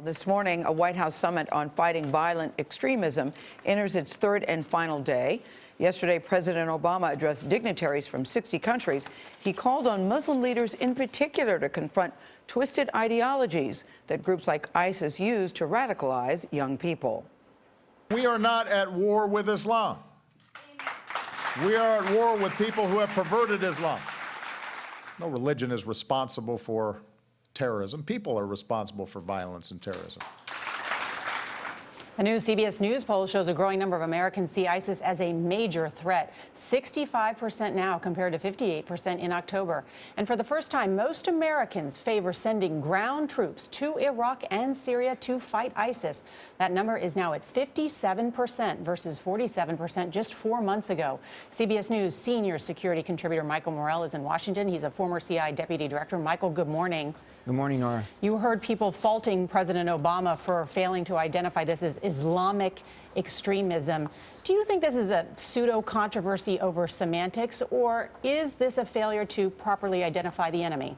This morning, a White House summit on fighting violent extremism enters its third and final day. Yesterday, President Obama addressed dignitaries from 60 countries. He called on Muslim leaders in particular to confront twisted ideologies that groups like ISIS use to radicalize young people. We are not at war with Islam. We are at war with people who have perverted Islam. No religion is responsible for terrorism. People are responsible for violence and terrorism. A new CBS News poll shows a growing number of Americans see ISIS as a major threat, 65% now compared to 58% in October. And for the first time, most Americans favor sending ground troops to Iraq and Syria to fight ISIS. That number is now at 57% versus 47% just 4 months ago. CBS News senior security contributor Michael Morell is in Washington. He's a former CI deputy director. Michael, good morning. Good morning, Nora. You heard people faulting President Obama for failing to identify this as Islamic extremism. Do you think this is a pseudo-controversy over semantics, or is this a failure to properly identify the enemy?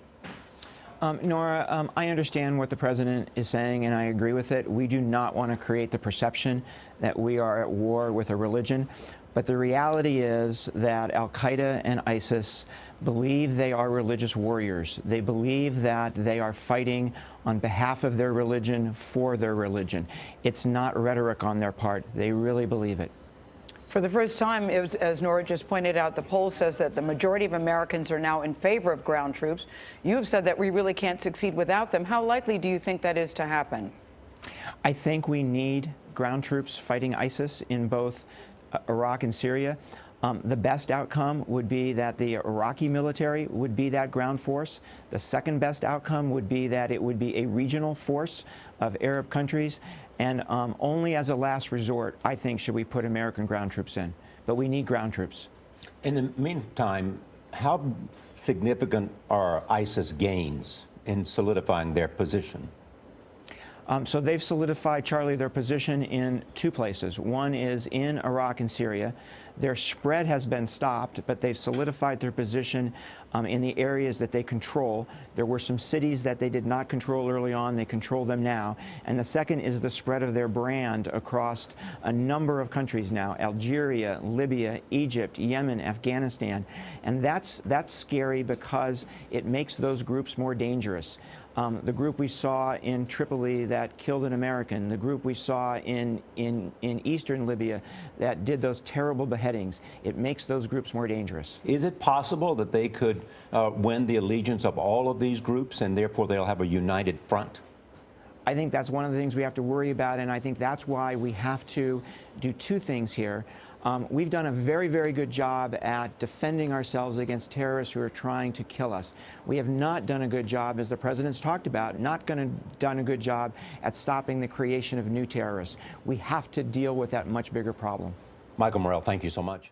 Nora, I understand what the president is saying, and I agree with it. We do not want to create the perception that we are at war with a religion. But the reality is that al-Qaeda and ISIS believe they are religious warriors. They believe that they are fighting on behalf of their religion, for their religion. It's not rhetoric on their part. They really believe it. For the first time, as Nora just pointed out, the poll says that the majority of Americans are now in favor of ground troops. You've said that we really can't succeed without them. How likely do you think that is to happen? I think we need ground troops fighting ISIS in both Iraq and Syria. The best outcome would be that the Iraqi military would be that ground force. The second best outcome would be that it would be a regional force of Arab countries. And only as a last resort, I think, should we put American ground troops in. But we need ground troops. In the meantime, how significant are ISIS gains in solidifying their position? So they've solidified, Charlie, their position in two places. One is in Iraq and Syria. Their spread has been stopped, but they've solidified their position in the areas that they control. There were some cities that they did not control early on. They control them now. And the second is the spread of their brand across a number of countries now: Algeria, Libya, Egypt, Yemen, Afghanistan. And that's scary because it makes those groups more dangerous. The group we saw in Tripoli that killed an American, the group we saw in eastern Libya that did those terrible beheadings, it makes those groups more dangerous. Is it possible that they could win the allegiance of all of these groups, and therefore they'll have a united front? I think that's one of the things we have to worry about, and I think that's why we have to do two things here. We've done a very, very good job at defending ourselves against terrorists who are trying to kill us. We have not done a good job, as the president's talked about, done a good job at stopping the creation of new terrorists. We have to deal with that much bigger problem. Michael Morell, thank you so much.